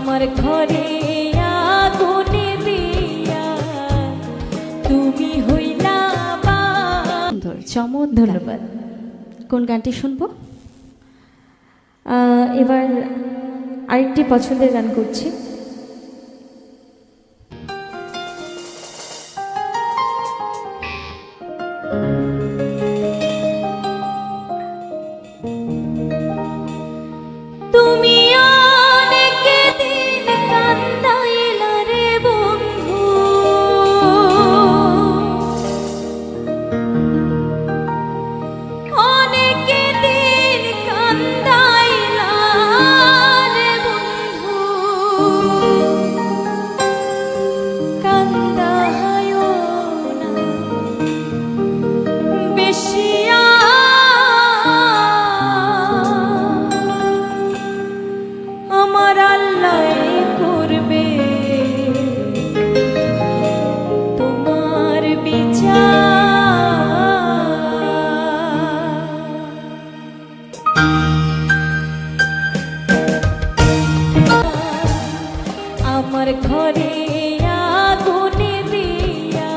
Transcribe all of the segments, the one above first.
আমার ঘরে আগুন দিয়া তুমি হইলা সুন্দর চমৎকার। ধন্যবাদ। কোন গানটি শুনবো? এবার আরেকটি পছন্দের গান করছি। তুমি অনেক দিন কান্দাইলা রে বন্ধু, অনেক দিন কান্দাইলা রে বন্ধু, কান্দায়ও না বেশি আমার আল্লাহ করবে তোমার বিচার। আমার ঘরে আগুন দিয়া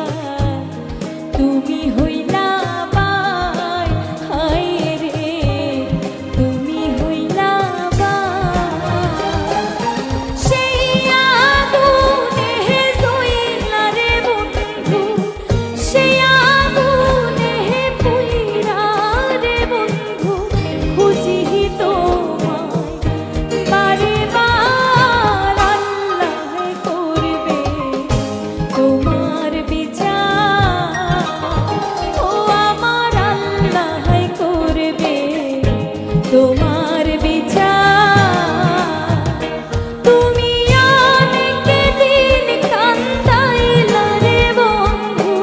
তুমি হইলা বাই, হায় রে তুমি হইলা বাই। সেই আগুনে জ্বইলা রে বন্ধু, সেই আগুনে পুইরা রে বন্ধু, খুঁজি তোমায় বারে বার। আল্লাহ করবে তোমার বিচার, ও আমার আল্লাহ করবে তোমার বিচার। তুমি অনেক দিন কান্দাইলা রে বন্ধু,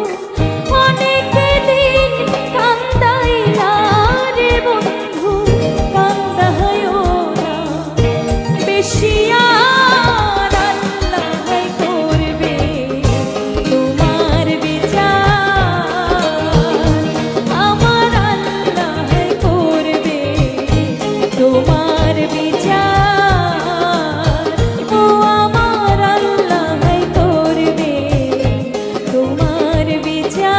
অনেক দিন কান্দাইলা রে বন্ধু, কান্দায়ও না বেশি আর। আল্লাহ করবে তোমার বিচার, আমার আল্লাহ করবে তোমার বিচার, ও আমার আল্লাহ করবে তোমার বিচার,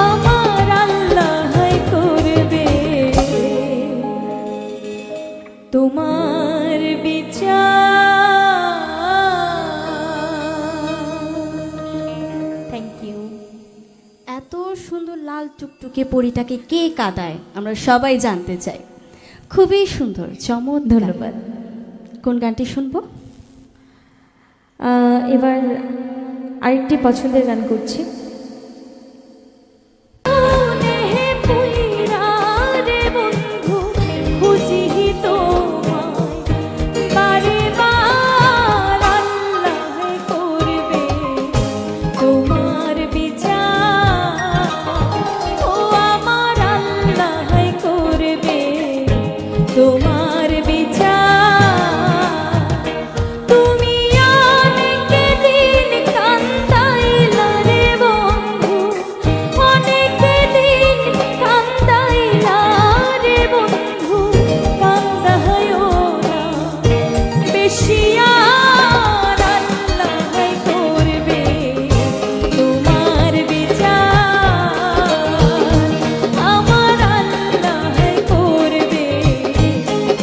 আমার আল্লাহ করবে তোমার বিচার। Thank you. এত সুন্দর লাল টুকটুকে পরীটাকে কে কাঁদায় আমরা সবাই জানতে চাই। খুবই সুন্দর চমৎকার। ধন্যবাদ। কোন গানটি শুনবো? এবার আরেকটি পছন্দের গান করছি। তোমার বিচার, ও আমার আল্লাহ করবে তোমার বিচার। তুমি অনেক দিন কান্দাইলা রে বন্ধু, অনেক দিন কান্দাইলা রে বন্ধু, কান্দায়ও না বেশি আর। আল্লাহ করবে তোমার বিচার, আমার আল্লাহ করবে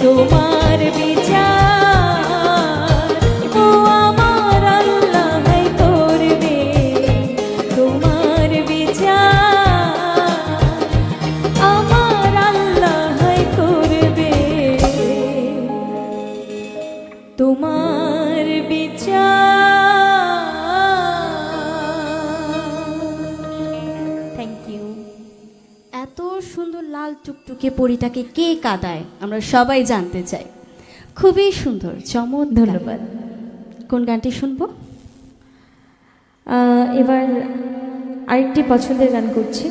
তোমার বিচার, ও আমার আল্লাহ করবে তোমার বিচার, আমার আল্লাহ করবে তোমার বিচার। Thank you. এত সুন্দর লাল টুকটুকে পরীটাকে কে কাঁদায় আমরা সবাই জানতে চাই। খুবই সুন্দর চমৎকার। ধন্যবাদ। কোন গানটি শুনবো? এবার আরেকটি পছন্দের গান করছি।